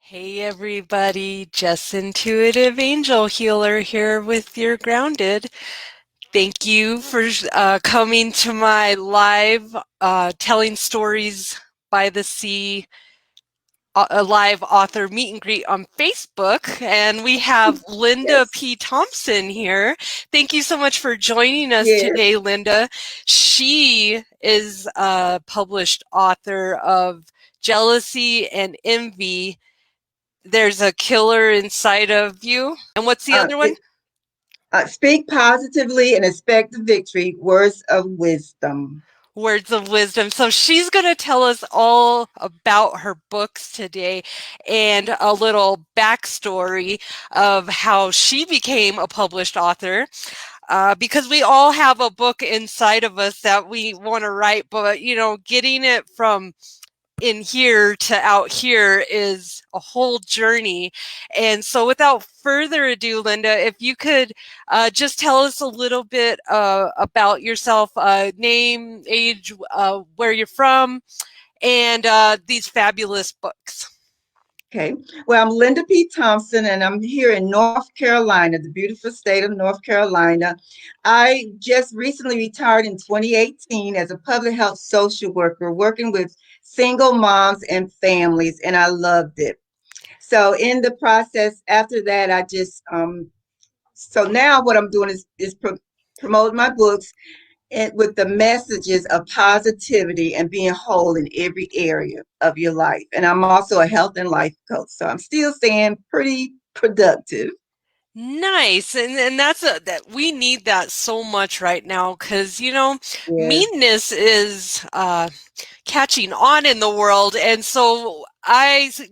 Hey everybody, Jess Intuitive Angel Healer here with your Grounded. Thank you for coming to my live Telling Stories by the Sea a live author meet and greet on Facebook. And we have Linda Yes, P. Thompson here. Thank you so much for joining us yes. today, Linda. She is a published author of Jealousy and Envy. There's a killer inside of you. And what's the Uh, other one? it, Speak positively and expect the victory. Words of wisdom. Words of wisdom. So she's going to tell us all about her books today and a little backstory of how she became a published author. Because we all have a book inside of us that we want to write, but getting it from in here to out here is a whole journey. And so without further ado, Linda, if you could just tell us a little bit about yourself, name, age, where you're from, and these fabulous books. Okay. Well, I'm Linda P. Thompson, and I'm here in North Carolina, the beautiful state of North Carolina. I just recently retired in 2018 as a public health social worker, working with single moms and families, and I loved it. So, in the process, after that, so now what I'm doing is promote my books and with the messages of positivity and being whole in every area of your life. And I'm also a health and life coach, so I'm still staying pretty productive. Nice. And that we need that so much right now because Yeah. meanness is catching on in the world. And so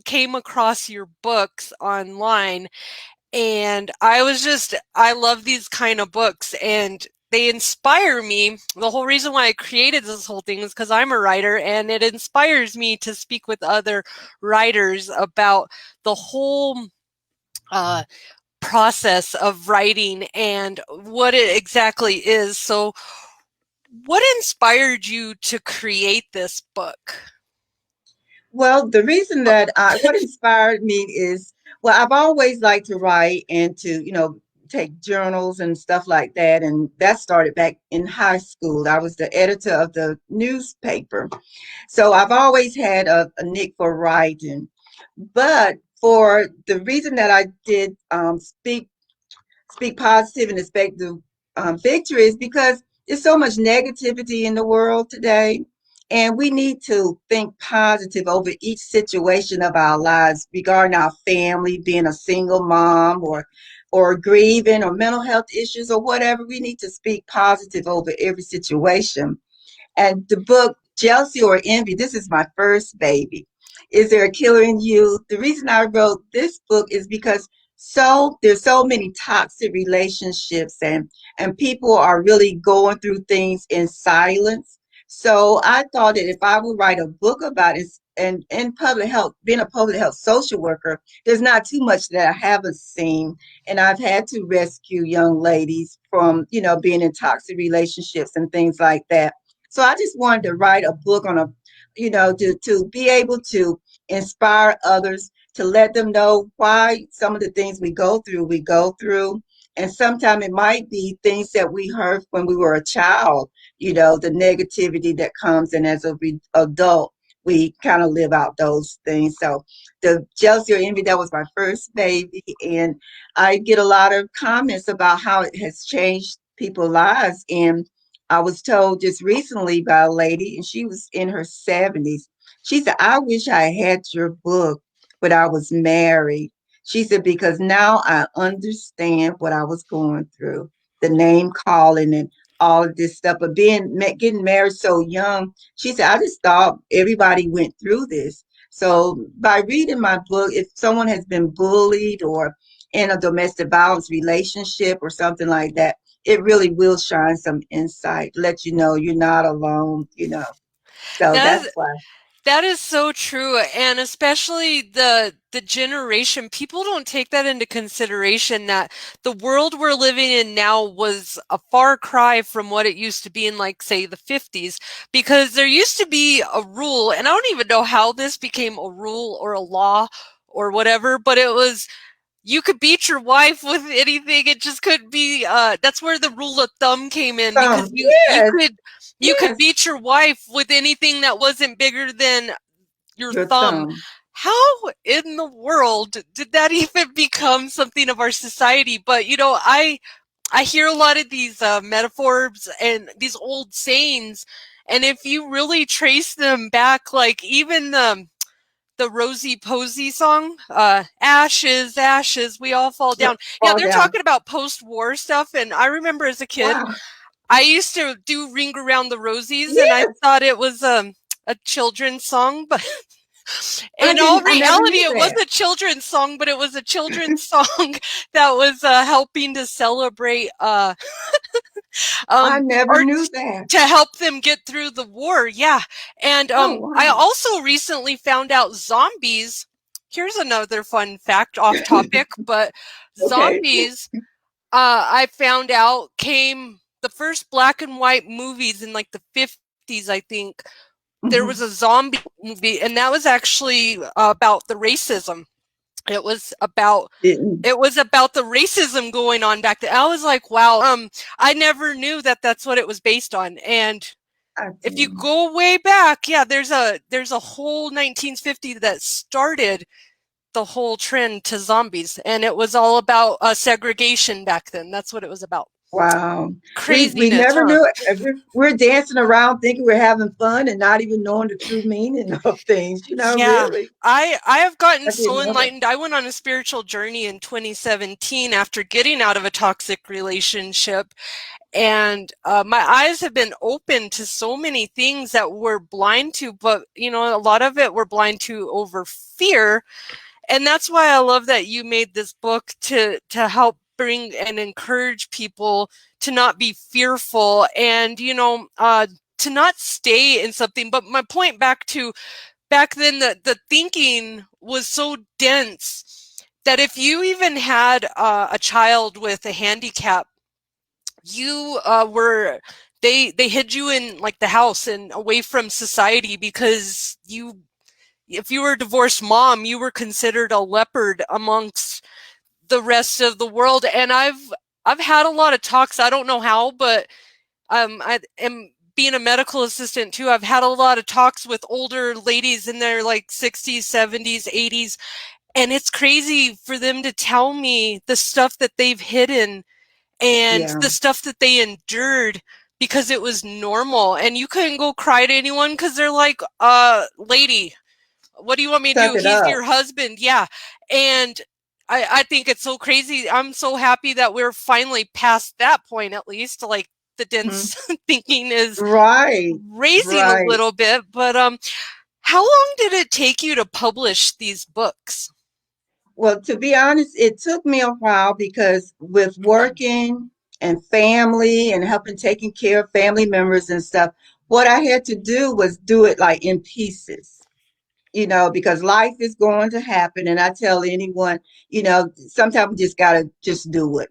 came across your books online, and I love these kind of books, and they inspire me. The whole reason why I created this whole thing is because I'm a writer, and it inspires me to speak with other writers about the whole uh, process of writing and what it exactly is. So, what inspired you to create this book? Well, the reason that what inspired me is, well, I've always liked to write and to, take journals and stuff like that. And that started back in high school. I was the editor of the newspaper. So I've always had a nick for writing. But for the reason that I did speak positive and expect the victory is because there's so much negativity in the world today, and we need to think positive over each situation of our lives regarding our family, being a single mom or grieving or mental health issues or whatever. We need to speak positive over every situation. And the book, Jealousy or Envy, this is my first baby. Is there a killer in you? The reason I wrote this book is because there's so many toxic relationships and people are really going through things in silence. So I thought that if I would write a book about it, and in public health, being a public health social worker, there's not too much that I haven't seen. And I've had to rescue young ladies from, being in toxic relationships and things like that. So I just wanted to write a book on to be able to inspire others, to let them know why some of the things we go through. And sometimes it might be things that we heard when we were a child, the negativity that comes, and as a adult, we kind of live out those things. So the jealousy or envy, that was my first baby. And I get a lot of comments about how it has changed people's lives. And I was told just recently by a lady, and she was in her 70s. She said, I wish I had your book, but I was married. She said, because now I understand what I was going through, the name calling and all of this stuff, but getting married so young. She said, I just thought everybody went through this. So by reading my book, if someone has been bullied or in a domestic violence relationship or something like that, it really will shine some insight, let you know you're not alone. So That that's why. That is so true, and especially the generation, people don't take that into consideration that the world we're living in now was a far cry from what it used to be in, like, say, the 50s, because there used to be a rule, and I don't even know how this became a rule or a law or whatever, but it was, you could beat your wife with anything. It just couldn't be, that's where the rule of thumb came in, because Yes, you could yes, beat your wife with anything that wasn't bigger than your your thumb. thumb. How in the world did that even become something of our society? But you know, I hear a lot of these metaphors and these old sayings, and if you really trace them back, like even the Rosie Posey song, ashes, ashes, we all fall Yeah, down. Yeah, fall they're down. talking about post-war stuff, and I remember as a kid, Wow. I used to do Ring Around the Rosies, and I Yes, thought it was a children's song, but in all I never reality, knew it was that. a children's song, but it was a children's song that was helping to celebrate I never or knew that. to help them get through the war. Yeah. And Oh, I wow. also recently found out zombies. Here's another fun fact off topic, but Okay. zombies, I found out, came the first black and white movies in like the 50s, I think. There was Mhm. a zombie movie, and that was actually about the racism. It was about Didn't it was about the racism going on back then. I was like, wow, I never knew that that's what it was based on. And I if you didn't. go way back, yeah, there's a whole 1950 that started the whole trend to zombies, and it was all about segregation back then. That's what it was about. Wow. We Craziness, never huh? knew it. We're dancing around thinking we're having fun and not even knowing the true meaning of things, Yeah. really. I have gotten I so didn't know that. enlightened. I went on a spiritual journey in 2017 after getting out of a toxic relationship, and my eyes have been open to so many things that we're blind to, but you know, a lot of it we're blind to over fear. And that's why I love that you made this book to help bring and encourage people to not be fearful, and you know, to not stay in something. But my point back to back then, the thinking was so dense that if you even had a child with a handicap, you were, they hid you in like the house and away from society, because you, if you were a divorced mom, you were considered a leopard amongst the rest of the world. And I've had a lot of talks. I don't know how, but I am being a medical assistant too. I've had a lot of talks with older ladies in their like 60s, 70s, 80s, and it's crazy for them to tell me the stuff that they've hidden and Yeah. the stuff that they endured because it was normal. And you couldn't go cry to anyone because they're like, lady, what do you want me to Suck do? it He's up. your husband. Yeah. And I think it's so crazy. I'm so happy that we're finally past that point, at least. Like the Mhm. dense thinking is Right. raising a Right. little bit. But how long did it take you to publish these books? Well, to be honest, it took me a while because with working and family and helping taking care of family members and stuff, what I had to do was do it like in pieces, because life is going to happen. And I tell anyone, sometimes we just got to just do it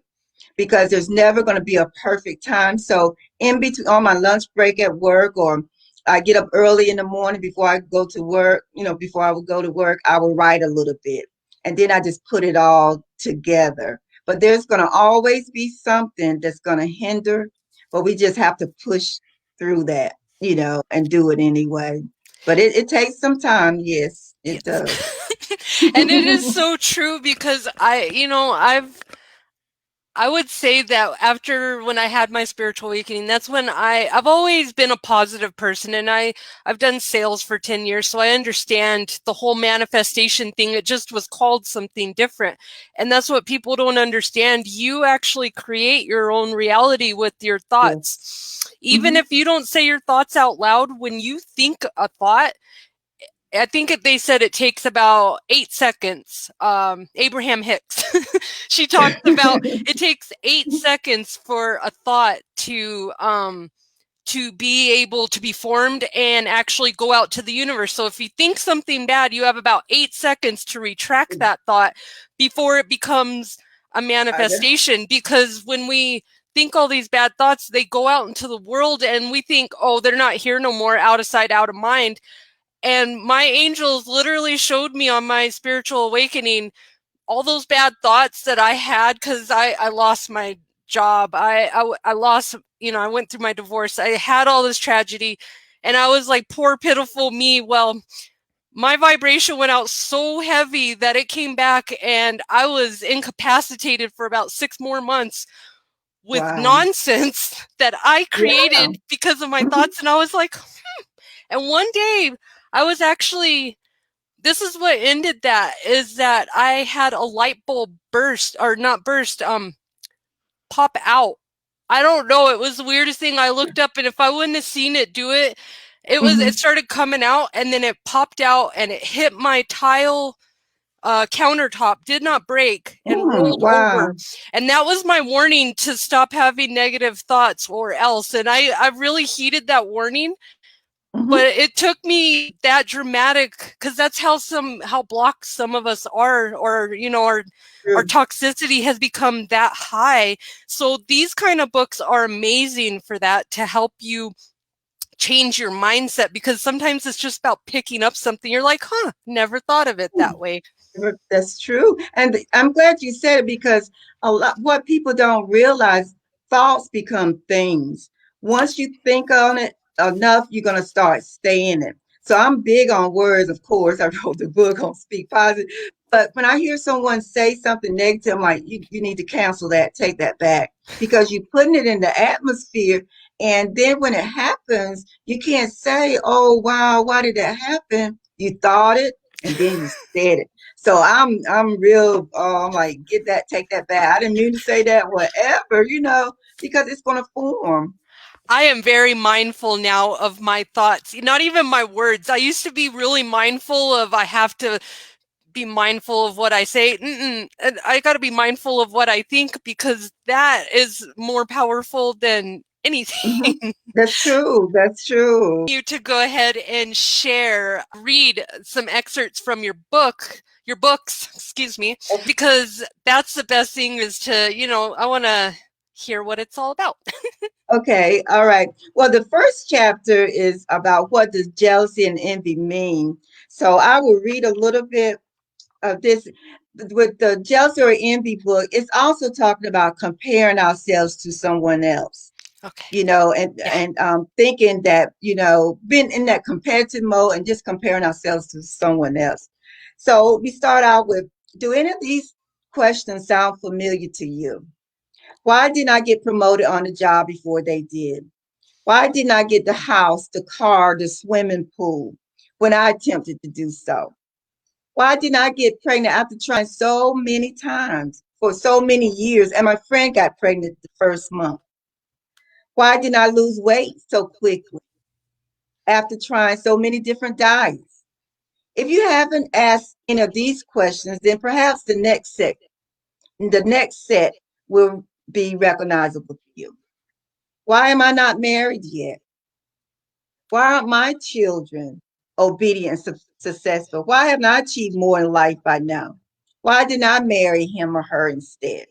because there's never going to be a perfect time. So in between on my lunch break at work, or I get up early in the morning before I go to work, before I would go to work, I will write a little bit. And then I just put it all together. But there's going to always be something that's going to hinder, but we just have to push through that, and do it anyway. But it takes some time. Yes, it Yes. does. And it is so true, because I would say that after when I had my spiritual awakening, that's when I've always been a positive person, and I've done sales for 10 years, so I understand the whole manifestation thing. It just was called something different. And that's what people don't understand. You actually create your own reality with your Yes. thoughts. Even Hmm. if you don't say your thoughts out loud, when you think a thought, I think they said it takes about 8 seconds. Abraham Hicks, she talks about it takes 8 seconds for a thought to be able to be formed and actually go out to the universe. So if you think something bad, you have about 8 seconds to retract that thought before it becomes a manifestation. Because when we think all these bad thoughts, they go out into the world and we think, oh, they're not here no more, out of sight, out of mind. And my angels literally showed me on my spiritual awakening all those bad thoughts that I had because I lost my job. I lost, I went through my divorce. I had all this tragedy and I was like, poor, pitiful me. Well, my vibration went out so heavy that it came back and I was incapacitated for about 6 more months with Wow. nonsense that I Yeah. created because of my Mhm. thoughts. And I was like, and one day I was actually, this is what ended that, is that I had a light bulb burst, or not burst, pop out. I don't know. It was the weirdest thing. I looked up and if I wouldn't have seen it do it, it Mhm. started coming out and then it popped out and it hit my tile countertop, did not break, and rolled Wow. over. And that was my warning to stop having negative thoughts or else. And I really heeded that warning, but Mhm. it took me that dramatic because that's how blocked some of us are, or our True. toxicity has become that high. So these kind of books are amazing for that, to help you change your mindset, because sometimes it's just about picking up something you're like, never thought of it that way. That's true. And I'm glad you said it because a lot what people don't realize, thoughts become things. Once you think on it enough, you're gonna start staying it. So I'm big on words, of course. I wrote the book on Speak Positive. But when I hear someone say something negative, I'm like, you need to cancel that, take that back. Because you're putting it in the atmosphere. And then when it happens, you can't say, oh wow, why did that happen? You thought it and then you said it. So I'm real. I'm like, get that, take that back. I didn't mean to say that, whatever, because it's gonna form. I am very mindful now of my thoughts, not even my words. I used to be really mindful of, I have to be mindful of what I say. And I got to be mindful of what I think, because that is more powerful than Hmm. anything. That's true. That's true. You to go ahead and read some excerpts from your books, excuse me, because that's the best thing, is to, I want to hear what it's all about. Okay. All right. Well, the first chapter is about what does jealousy and envy mean. So I will read a little bit of this. With the jealousy or envy book, it's also talking about comparing ourselves to someone else. Okay. And Yeah. thinking that, being in that competitive mode and just comparing ourselves to someone else. So we start out with, do any of these questions sound familiar to you? Why didn't I get promoted on the job before they did? Why didn't I get the house, the car, the swimming pool when I attempted to do so? Why didn't I get pregnant after trying so many times for so many years and my friend got pregnant the first month? Why didn't I lose weight so quickly after trying so many different diets? If you haven't asked any of these questions, then perhaps the next set will be recognizable to you. Why am I not married yet? Why aren't my children obedient and successful? Why haven't I achieved more in life by now? Why didn't I marry him or her instead?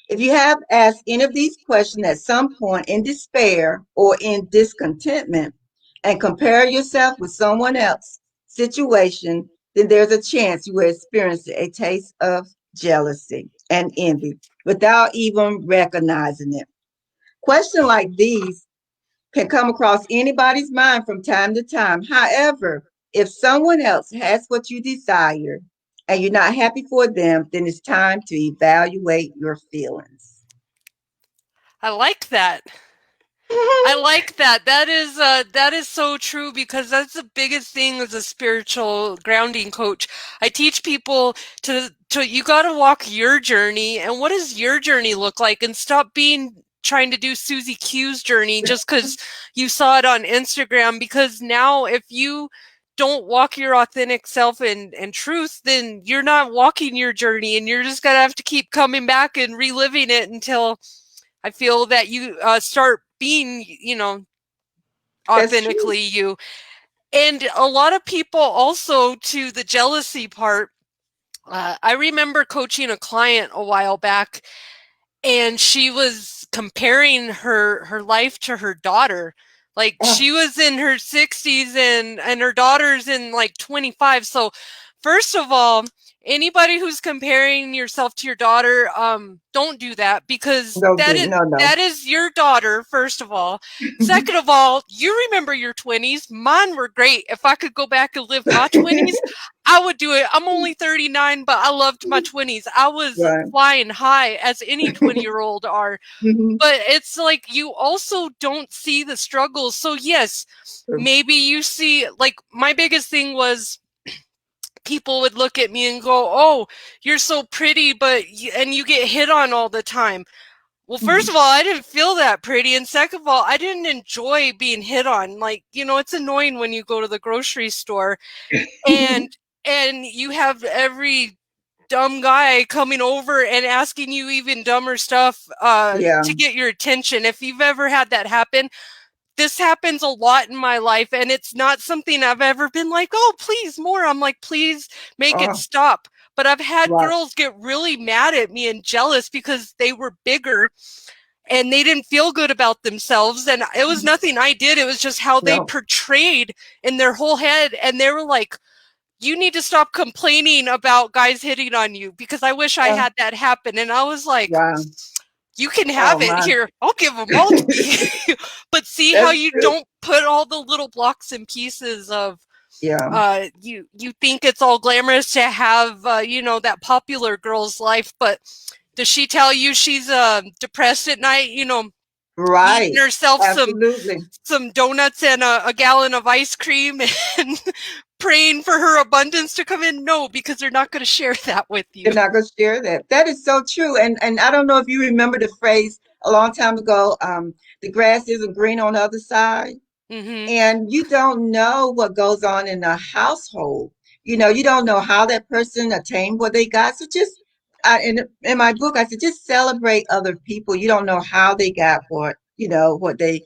If you have asked any of these questions at some point in despair or in discontentment and compare yourself with someone else's situation, then there's a chance you will experience a taste of jealousy and envy without even recognizing it. Questions like these can come across anybody's mind from time to time. However, if someone else has what you desire and you're not happy for them, then it's time to evaluate your feelings. I like that. I like that. That is so true, because that's the biggest thing as a spiritual grounding coach. I teach people to you got to walk your journey, and what does your journey look like, and stop being trying to do Susie Q's journey just because you saw it on Instagram, because now if you don't walk your authentic self and truth, then you're not walking your journey, and you're just gonna have to keep coming back and reliving it until I feel that you start being, That's true. authentically you. And a lot of people also, to the jealousy part, I remember coaching a client a while back, and she was comparing her life to her daughter. Like Oh, she was in her 60s and her daughter's in like 25. So first of all, anybody who's comparing yourself to your daughter, don't do that because no, no, no. that is your daughter, first of all. Second of all, you remember your 20s. Mine were great. If I could go back and live my 20s, I would do it. I'm only 39, but I loved my 20s. I was Right. flying high as any 20-year-old are. Hmm. But it's like you also don't see the struggles. So yes, maybe you see, like, my biggest thing was people would look at me and go, "Oh, you're so pretty, but and you get hit on all the time." Well, first of all, I didn't feel that pretty, and second of all, I didn't enjoy being hit on. Like, it's annoying when you go to the grocery store and you have every dumb guy coming over and asking you even dumber stuff Yeah. to get your attention. If you've ever had that happen, this happens a lot in my life, and it's not something I've ever been like, "Oh, please, more." I'm like, "Please make it Oh, stop." But I've had right. girls get really mad at me and jealous because they were bigger and they didn't feel good about themselves. And it was nothing I did. It was just how they No. portrayed in their whole head. And they were like, "You need to stop complaining about guys hitting on you because I wish I Uh, had that happen." And I was like, wow. "You can have Oh it my. here. I'll give them all to you." But see how That's you true. don't put all the little blocks and pieces of Yeah. you think it's all glamorous to have that popular girl's life, but does she tell you she's depressed at night, eating Right. herself Absolutely. some donuts and a gallon of ice cream and praying for her abundance to come in? No, because they're not going to share that with you. They're not going to share that. That is so true. And I don't know if you remember the phrase a long time ago, the grass isn't green on the other side. Hmm. And you don't know what goes on in a household. You don't know how that person attained what they got. So just in my book, I said just celebrate other people. You don't know how they got what they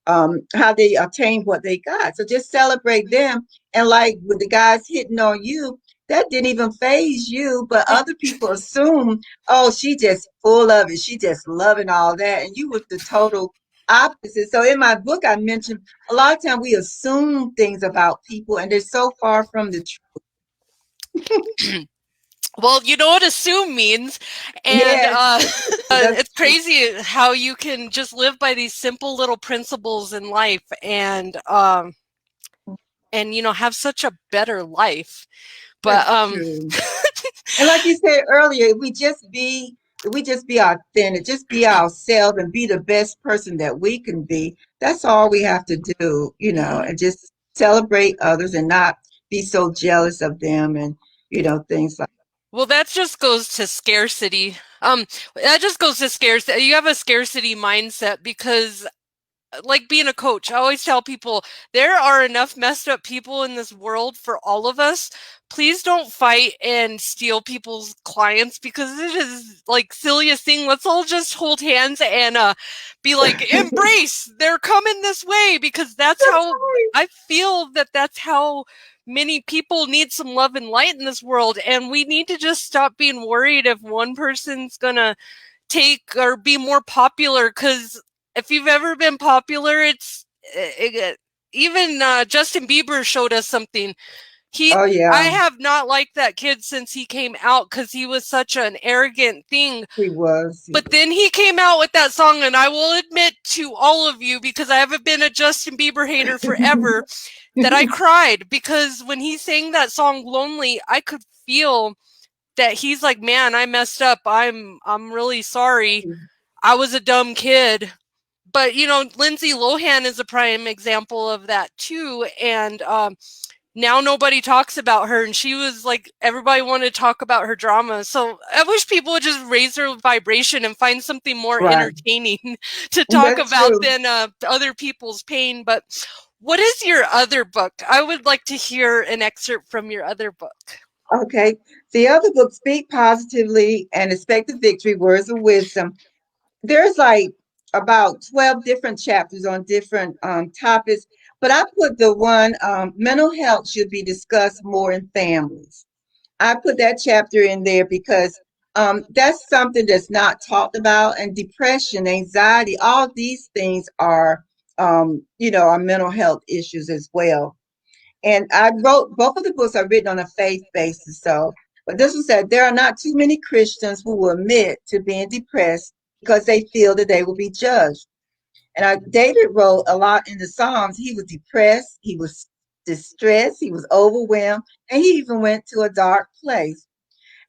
how they attained what they got. So just celebrate them. And like with the guys hitting on you, that didn't even phase you, but other people assume, oh, she just full of it. She just loving all that. And you was the total opposite. So in my book, I mentioned a lot of time we assume things about people and they're so far from the truth. Well, you know what assume means, and Yes, that's it's crazy how you can just live by these simple little principles in life and have such a better life. But that's true. And like you said earlier, if we just be authentic, just be ourselves and be the best person that we can be. That's all we have to do, Mhm. and just celebrate others and not be so jealous of them and things like Well, that just goes to scarcity. That just goes to scarcity. You have a scarcity mindset because, like being a coach, I always tell people there are enough messed up people in this world for all of us. Please don't fight and steal people's clients because it is like silliest thing. Let's all just hold hands and be like, that. embrace, they're coming this way, because that's That's how right. I feel that that's how many people need some love and light in this world. And we need to just stop being worried if one person's gonna take or be more popular, because if you've ever been popular, even Justin Bieber showed us something. Oh I yeah, have not liked that kid since he came out because he was such an arrogant thing. he was. He But was. then he came out with that song, and I will admit to all of you, because I haven't been a Justin Bieber hater forever, that I cried because when he sang that song "Lonely," I could feel that he's like, "Man, I messed up. I'm really sorry. I was a dumb kid." But Lindsay Lohan is a prime example of that too. And now nobody talks about her, and she was like, everybody wanted to talk about her drama. So I wish people would just raise their vibration and find something more Right. entertaining to talk That's about true. than other people's pain. But what is your other book? I would like to hear an excerpt from your other book. Okay. The other book, Speak Positively and Expect a Victory, Words of Wisdom. There's like about 12 different chapters on different topics, but I put the one, mental health should be discussed more in families. I put that chapter in there because that's something that's not talked about. And depression, anxiety, all these things are our mental health issues as well. And I wrote both of the books are written on a faith basis. So, but this one said there are not too many Christians who will admit to being depressed because they feel that they will be judged. And David wrote a lot in the Psalms. He was depressed, he was distressed, he was overwhelmed, and he even went to a dark place.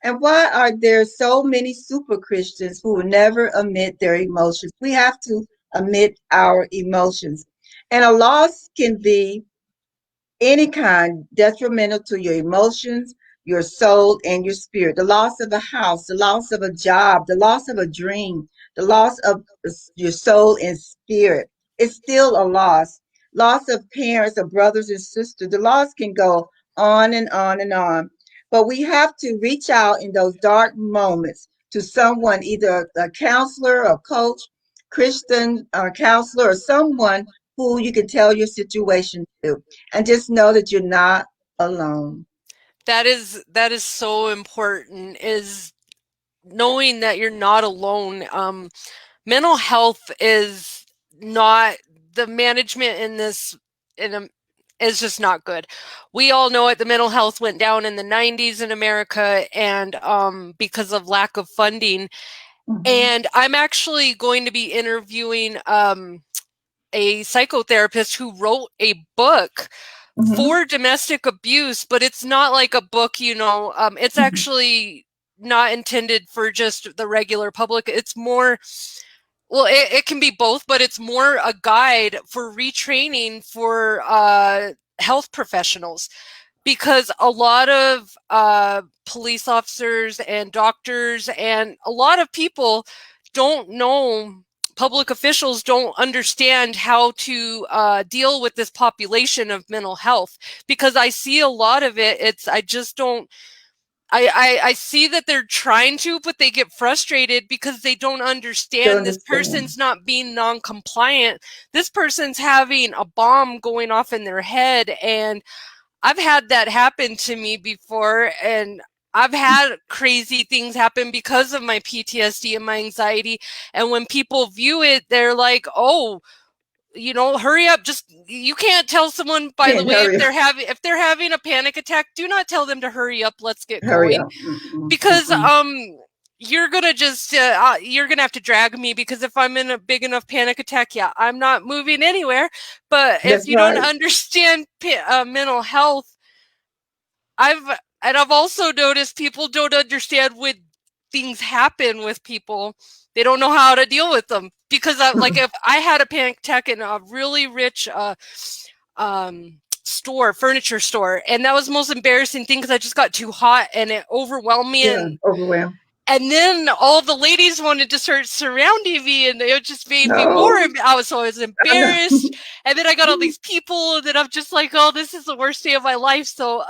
And why are there so many super Christians who will never admit their emotions? We have to admit our emotions. And a loss can be any kind detrimental to your emotions, your soul, and your spirit. The loss of a house, the loss of a job, the loss of a dream, the loss of your soul and spirit. It's still a loss. Loss of parents or brothers and sisters. The loss can go on and on and on. But we have to reach out in those dark moments to someone, either a counselor, a coach, Christian counselor, or someone who you can tell your situation to, and just know that you're not alone. That is so important, is knowing that you're not alone. Mental health is not, the management in this in a, is just not good. We all know it. The mental health went down in the 90s in America, and because of lack of funding. Mm-hmm. And I'm actually going to be interviewing a psychotherapist who wrote a book Mm-hmm. for domestic abuse, but it's not like a book, it's Mm-hmm. actually not intended for just the regular public. It's more, well, it can be both, but it's more a guide for retraining for health professionals, because a lot of police officers and doctors and a lot of people don't know, public officials don't understand how to deal with this population of mental health. Because I see a lot of it, I just don't, I see that they're trying to, but they get frustrated because they don't Don't understand, this understand. person's not being non-compliant. This person's having a bomb going off in their head, and I've had that happen to me before, and I've had crazy things happen because of my PTSD and my anxiety. And when people view it, they're like, "Oh, hurry up. Just, you can't tell someone, by the Can't way, hurry up. if they're having a panic attack, do not tell them to hurry up. Let's get Hurry going." up. Mm-mm, Because mm-mm. you're gonna have to drag me, because if I'm in a big enough panic attack, yeah, I'm not moving anywhere. But if That's you don't right. understand mental health, I've also noticed people don't understand when things happen with people. They don't know how to deal with them, because like if I had a panic attack in a really rich furniture store, and that was the most embarrassing thing, because I just got too hot and it overwhelmed me, Yeah, and overwhelmed. all the ladies wanted to start surrounding me, and it just made me more. No, I was I know. embarrassed, and then I got all these people, and then I'm just like, oh, this is the worst day of my life. So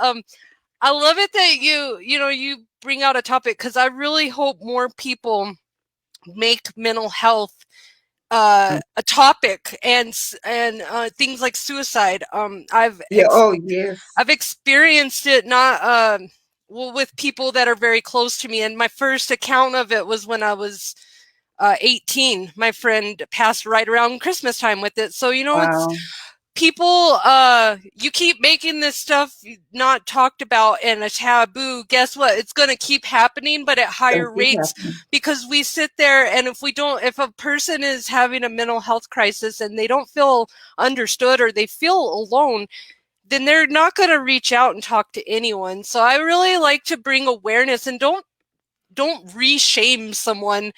I love it that you bring out a topic, because I really hope more people make mental health a topic, and things like suicide. Yeah. Oh, yes. I've experienced it, not well, with people that are very close to me. And my first account of it was when I was 18. My friend passed right around Christmas time with it. So it's Wow. people, you keep making this stuff not talked about and a taboo. Guess what? It's going to keep happening, but at Gonna higher keep rates, happening. because we sit there, and if a person is having a mental health crisis and they don't feel understood, or they feel alone, then they're not going to reach out and talk to anyone. So I really like to bring awareness, and don't re-shame someone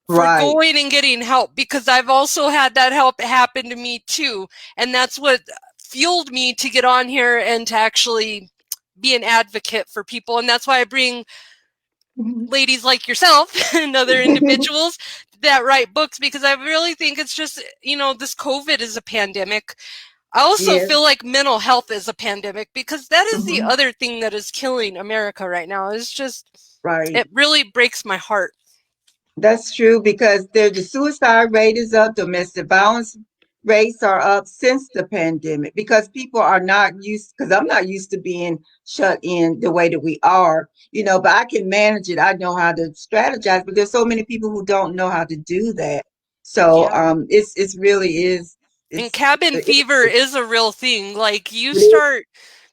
for Right. going and getting help, because I've also had that help happen to me too. And that's what fueled me to get on here and to actually be an advocate for people. And that's why I bring Mhm. ladies like yourself and other individuals that write books, because I really think it's just, this COVID is a pandemic. I also Yes. feel like mental health is a pandemic, because that is the Hmm. other thing that is killing America right now. It's just, Right. it really breaks my heart. That's true because the suicide rate is up, domestic violence rates are up since the pandemic because people are not used, because I'm not used to being shut in the way that we are, but I can manage it. I know how to strategize, but there's so many people who don't know how to do that. So Yeah. it's really is. And It's cabin fever it, is a real thing. Like you it start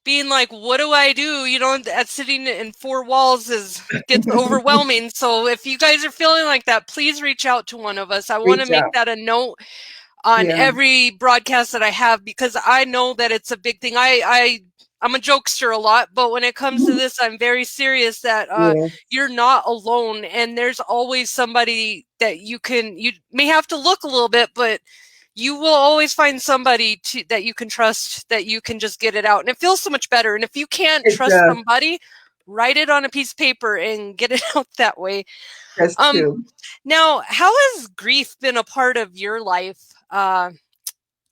being like, what do I do? You know, that sitting in four walls is gets is. overwhelming. So if you guys are feeling like that, please reach out to one of us. I want to Reach make out. that a note on Yeah. every broadcast that I have because I know that it's a big thing. I'm a jokester a lot, but when it comes to this, I'm very serious that Yes, you're not alone, and there's always somebody that you may have to look a little bit, but you will always find somebody that you can trust, that you can just get it out, and it feels so much better. And if you can't it trust does. somebody, write it on a piece of paper and get it out that way. That's Um, true. Now, how has grief been a part of your life?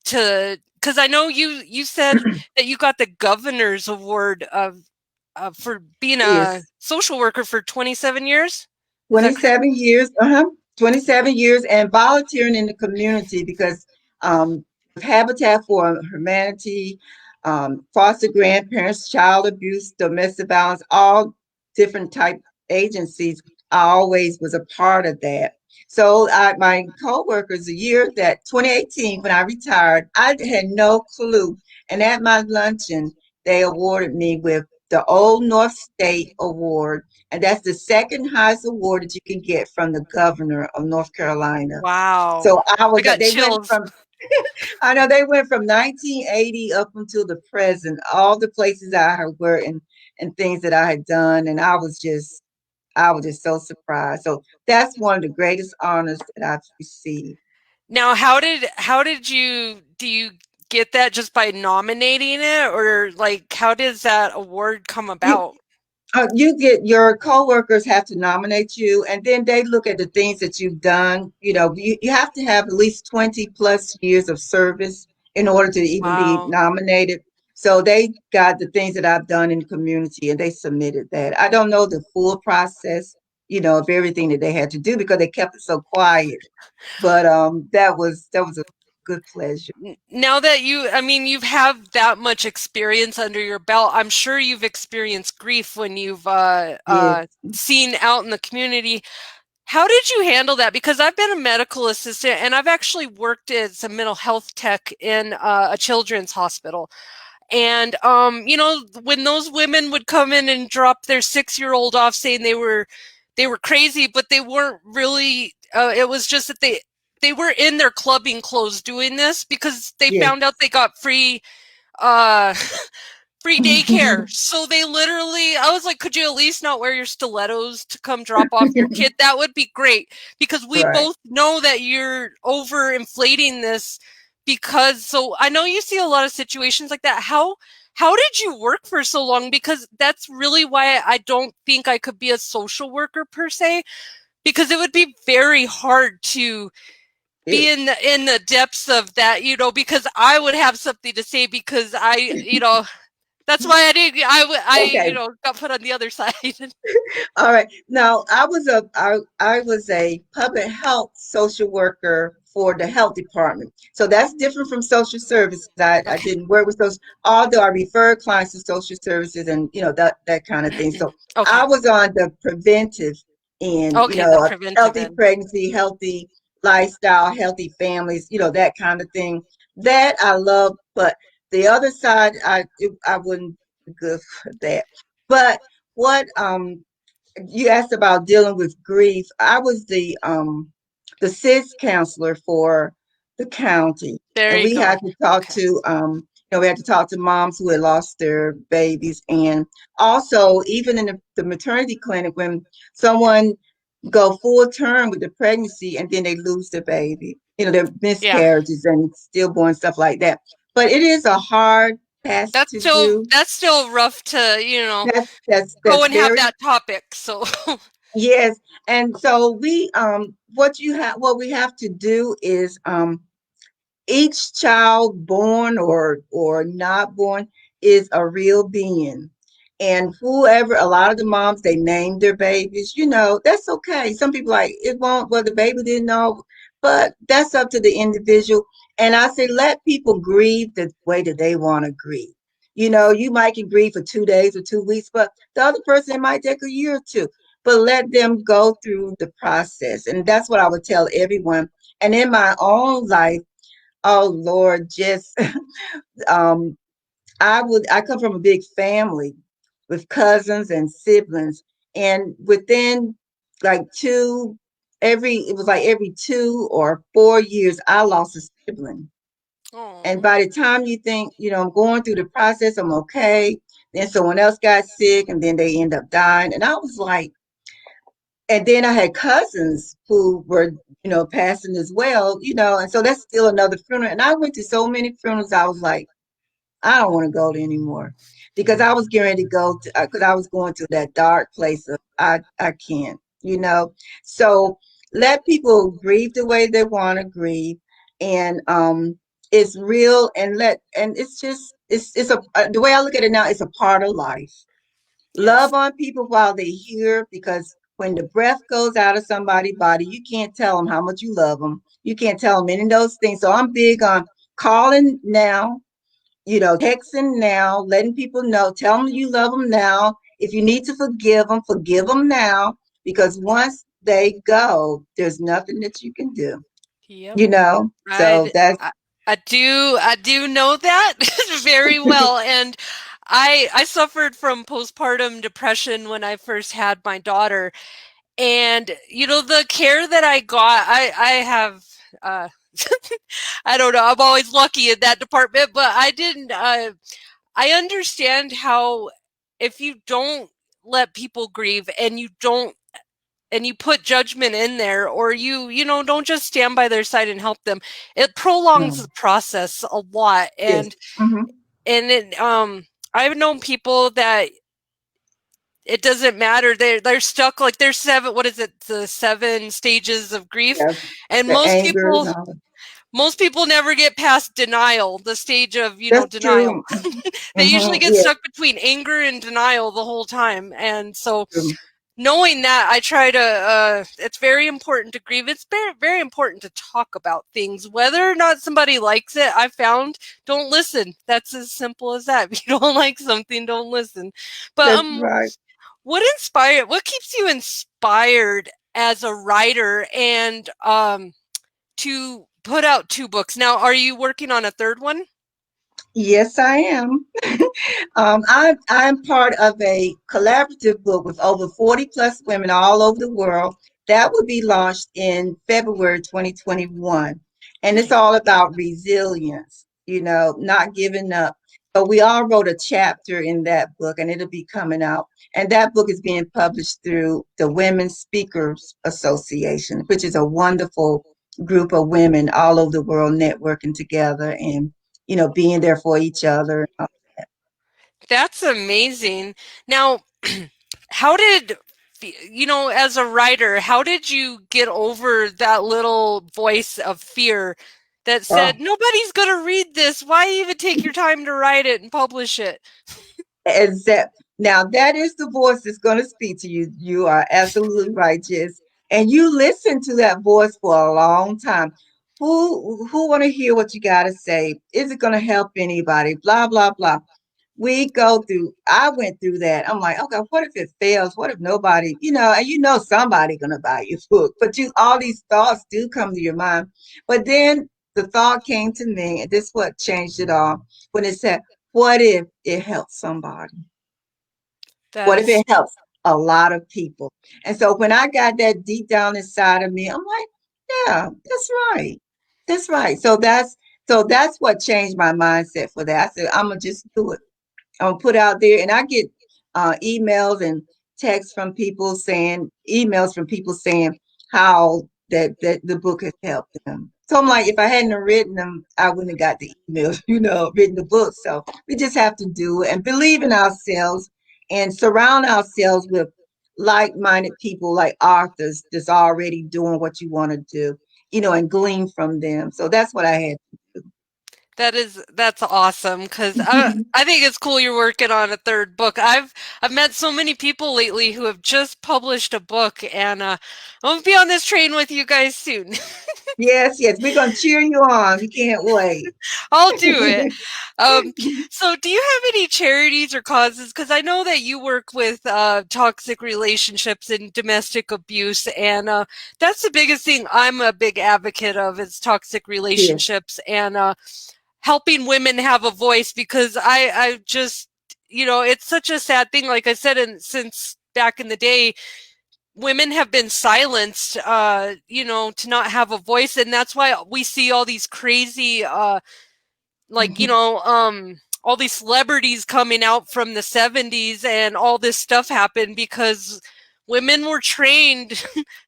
To because I know you said that you got the governor's award of for being a Yes. social worker for 27 years. Is that correct? 27 years, 27 years, and volunteering in the community because Habitat for Humanity, foster grandparents, child abuse, domestic violence, all different type agencies, I always was a part of that. So my co-workers, the year that 2018, when I retired, I had no clue. And at my luncheon, they awarded me with the Old North State Award, and that's the second highest award that you can get from the governor of North Carolina. Wow, So I I was got they went chills. from I know they went from 1980 up until the present, all the places I had worked and things that I had done, and I was just so surprised. So that's one of the greatest honors that I've received. Now, how did you do you get that just by nominating it, or like how does that award come You about? you get your coworkers have to nominate you, and then they look at the things that you've done. You have to have at least 20 plus years of service in order to even be Wow. nominated. So they got the things that I've done in the community and they submitted that. I don't know the full process, of everything that they had to do because they kept it so quiet. But that was a good pleasure. Now that I mean, you've have that much experience under your belt, I'm sure you've experienced grief when you've Yes, seen out in the community. How did you handle that? Because I've been a medical assistant and I've actually worked as a mental health tech in a children's hospital. And you know, when those women would come in and drop their 6-year-old off saying they were crazy, but they weren't really. It was just that they were in their clubbing clothes doing this because they yes. found out they got uh free daycare. So they literally, I was like, could you at least not wear your stilettos to come drop off your kid? That would be great because we Right. both know that you're over inflating this because so I know you see a lot of situations like that. How did you work for so long? Because that's really why I don't think I could be a social worker per se, because it would be very hard to be It, in the depths of that, you know, because I would have something to say because you know, that's why I didn't. You okay. know, got put on the other side. All right. Now, I was a public health social worker for the health department. So that's different from social services. I Okay. didn't work with those, although I referred clients to social services and that kind of thing. So I Okay. was on the preventive end, Okay. The of preventive healthy end. pregnancy, healthy lifestyle, healthy families, that kind of thing. That I love, but the other side, I wouldn't be good for that. But what you asked about dealing with grief. I was the CIS counselor for the county, There and you we go. had to talk Okay. to we had to talk to moms who had lost their babies, and also even in the maternity clinic when someone go full term with the pregnancy and then they lose their baby, their Yeah. miscarriages and stillborn stuff like that. But it is a hard task to do. That's still rough to, you know, go That's and have very. that topic. So Yes, and so what we have to do is each child born or not born is a real being. And whoever, a lot of the moms, they name their babies, that's okay. Some people like it won't, well, the baby didn't know, but that's up to the individual. And I say let people grieve the way that they want to grieve. You might can grieve for 2 days or 2 weeks, but the other person it might take a year or two. But let them go through the process. And that's what I would tell everyone. And in my own life, Oh Lord, just um I come from a big family with cousins and siblings, and within like two every it was like every 2 or 4 years I lost a sibling. And Oh, by the time you think, I'm going through the process, I'm okay, then someone else got sick and then they end up dying. And I was like, and then I had cousins who were, passing as well, and so that's still another funeral. And I went to so many funerals, I was like, I don't want to go to anymore because I was getting ready to go to, because I was going to that dark place of I can't, So let people grieve the way they want to grieve, and it's real, and it's just it's a the way I look at it now, it's a part of life. yes. Love on people while they're here, because when the breath goes out of somebody's body, you can't tell them how much you love them. You can't tell them any of those things. So I'm big on calling now, texting now, letting people know, tell them you love them now. If you need to forgive them now, because once they go, there's nothing that you can do, Yep. So I, that's I, I do know that very well. And I suffered from postpartum depression when I first had my daughter. And the care that I got, I have uh I don't know, I'm always lucky in that department, but I didn't I understand how if you don't let people grieve and you put judgment in there, or you don't just stand by their side and help them, it prolongs no, the process a lot. yes, And I've known people that it doesn't matter, they're stuck, like there's seven, what is it, the seven stages of grief, yes, and the anger and all that. most people never get past denial, the stage of That's denial. true. They usually get Yeah, stuck between anger and denial the whole time. And so true. knowing that, I try to it's very important to grieve. It's very, very important to talk about things whether or not somebody likes it. I found, don't listen. That's as simple as that. If you don't like something, don't listen. But That's right. what keeps you inspired as a writer, and to put out two books? Now, are you working on a third one? Yes, I am. I'm part of a collaborative book with over 40 plus women all over the world that will be launched in February 2021. And it's all about resilience, not giving up. So we all wrote a chapter in that book, and it'll be coming out. And that book is being published through the Women Speakers Association, which is a wonderful group of women all over the world networking together and being there for each other. That's amazing. Now, how did as a writer, how did you get over that little voice of fear that Oh, said, nobody's going to read this? Why even take your time to write it and publish it? exact. Now that is the voice that's going to speak to you. You are absolutely right, Jess. And you listen to that voice for a long time. Who want to hear what you got to say? Is it going to help anybody? Blah blah blah. I went through that. I'm like, okay, what if it fails? What if nobody, and somebody gonna buy your book, but all these thoughts do come to your mind. But then the thought came to me, and this is what changed it all, when it said, what if it helps somebody? That What if is it helps a lot of people? And so when I got that deep down inside of me, I'm like, yeah, that's right. That's right. So that's what changed my mindset for that. I said, I'm gonna just do it. Put out there, and I get emails and texts from people saying emails from people saying how that the book has helped them. So I'm like, if I hadn't have written them, I wouldn't have got the emails, written the book. So we just have to do it and believe in ourselves and surround ourselves with like-minded people, like authors that's already doing what you want to do, and glean from them. So that's what I had that's awesome, because to do. I think it's cool you're working on a third book. I've met so many people lately who have just published a book, and I'm gonna be on this train with you guys soon. Yes, yes, we're gonna cheer you on. We can't wait. I'll do it. Um, so, do you have any charities or causes? Because I know that you work with toxic relationships and domestic abuse, and that's the biggest thing I'm a big advocate of is toxic Yes. relationships and helping women have a voice. Because I just, it's such a sad thing. Like I said, and since back in the day, women have been silenced, to not have a voice, and that's why we see all these crazy like all these celebrities coming out from the 70s and all this stuff happened because women were trained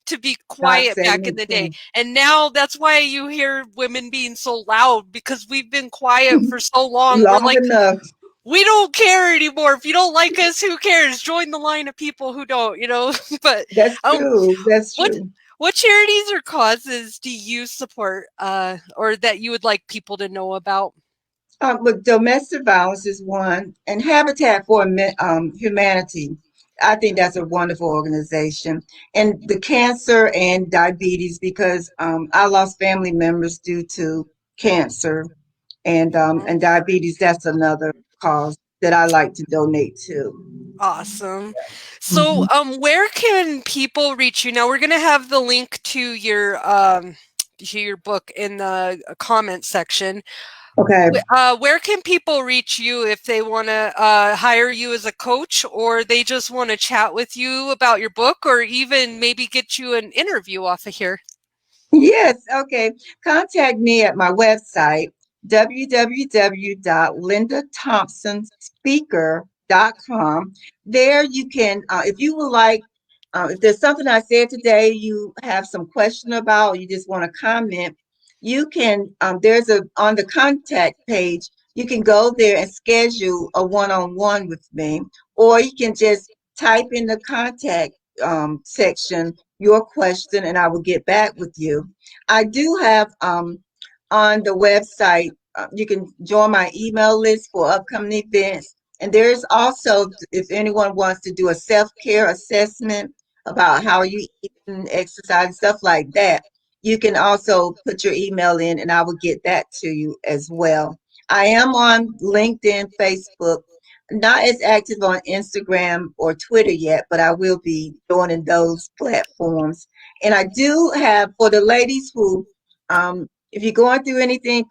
to be Not quiet saying back in the day, anything. and now that's why you hear women being so loud because we've been quiet for so long. We're Long like, enough. we don't care anymore. If you don't like us, who cares? Join the line of people who don't. But That's um true. That's what true. what charities or causes do you support, or that you would like people to know about? But domestic violence is one, and Habitat for Humanity. I think that's a wonderful organization. And the cancer and diabetes, because I lost family members due to cancer and diabetes. That's another cause that I like to donate to. Awesome. So, Mhm. where can people reach you? Now, we're going to have the link to your book in the comment section. Okay. Where can people reach you if they want to hire you as a coach, or they just want to chat with you about your book, or even maybe get you an interview off of here? Yes, okay. Contact me at my website, www.lindathompsonspeaker.com. There you can, if you would like, if there's something I said today you have some question about, or you just want to comment, you can, there's on the contact page, you can go there and schedule a one-on-one with me, or you can just type in the contact section your question and I will get back with you. I do have on the website, you can join my email list for upcoming events. And there's also, if anyone wants to do a self-care assessment about how you eat and exercise and stuff like that, you can also put your email in and I will get that to you as well. I am on LinkedIn, Facebook, not as active on Instagram or Twitter yet, but I will be joining those platforms. And I do have for the ladies who, if you're going through anything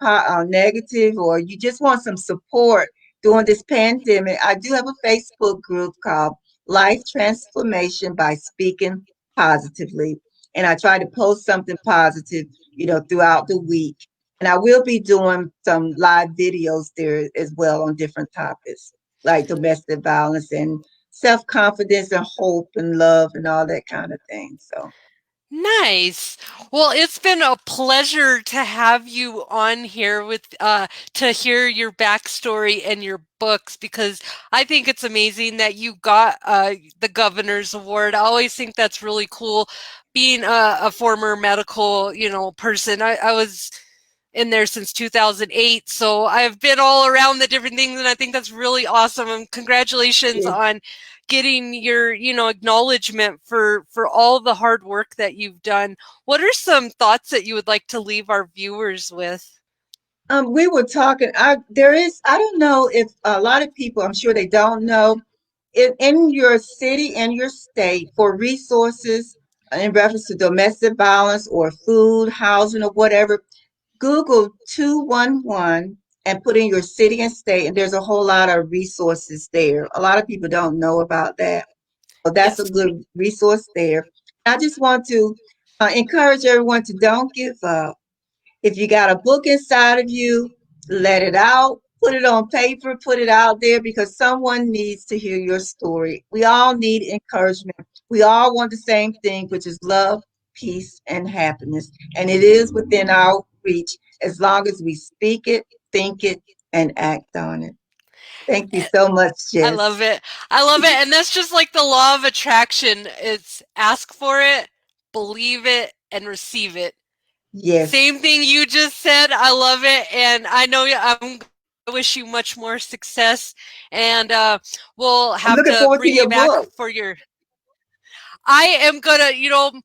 negative or you just want some support during this pandemic, I do have a Facebook group called Life Transformation by Speaking Positively. And I try to post something positive, throughout the week. And I will be doing some live videos there as well on different topics like domestic violence and self confidence and hope and love and all that kind of thing. So, Nice. Well, it's been a pleasure to have you on here with to hear your backstory and your books, because I think it's amazing that you got the governor's award. I always think that's really cool. Being a former medical, person, I was in there since 2008, so I've been all around the different things, and I think that's really awesome. And congratulations yeah. on getting your acknowledgement for all the hard work that you've done. What are some thoughts that you would like to leave our viewers with? We were talking. I don't know if a lot of people, I'm sure they don't know, in your city and your state for resources in reference to domestic violence or food, housing, or whatever. Google 211 and put in your city and state, and there's a whole lot of resources there. A lot of people don't know about that. So that's a Yes. good resource there. I just want to encourage everyone to don't give up. If you got a book inside of you, let it out, put it on paper, put it out there because someone needs to hear your story. We all need encouragement. We all want the same thing, which is love, peace, and happiness. And it is within our reach as long as we speak it, think it, and act on it. Thank you so much, I Jess. love it. I love it. And that's just like the law of attraction. It's ask for it, believe it, and receive it. Yes. Same thing you just said. I love it. And I know I wish you much more success. And we'll I'm have looking to forward to bring you your back book. for your. I am going to,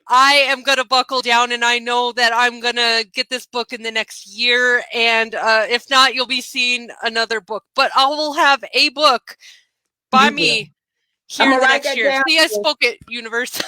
I am going to buckle down, and I know that I'm going to get this book in the next year. And if not, you'll be seeing another book. But I will have a book by You will. me I'm here in gonna the write next that year. down. See, I spoke it, universe.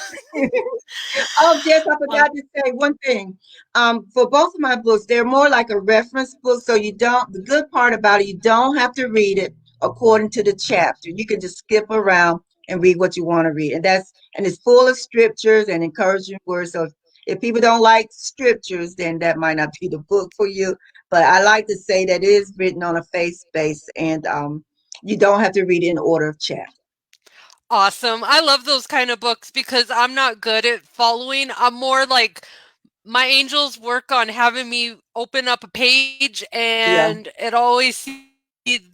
Oh, Jess, I uh, forgot to say one thing. For both of my books, they're more like a reference book, so you don't. The good part about it, you don't have to read it according to the chapter. You can just skip around and read what you want to read, and it's full of scriptures and encouraging words. So if people don't like scriptures, then that might not be the book for you. But I like to say that it is written on a faith base, and you don't have to read it in order of chapter. awesome. I love those kind of books because I'm not good at following. I'm more like my angels work on having me open up a page Yeah, and it always sees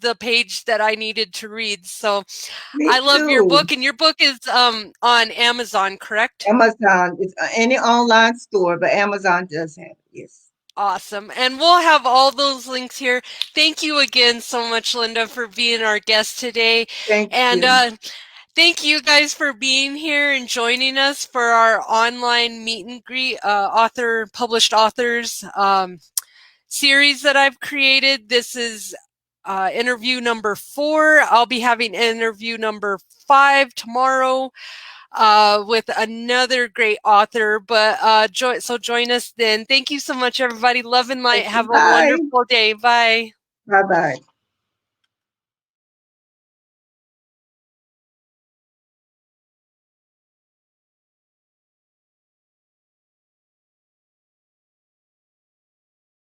the page that I needed to read. So me I love your too. book, and your book is on Amazon, correct? Amazon is any online store, but Amazon does have it. Yes. Awesome. And we'll have all those links here. Thank you again so much, Linda, for being our guest today. Thank And you. thank you guys for being here and joining us for our online meet and greet published authors series that I've created. This is interview number 4. I'll be having interview number 5 tomorrow with another great author. But so join us then. Thank you so much, everybody. Love and light. Thank you. Have a Bye. wonderful day. Bye. Bye bye.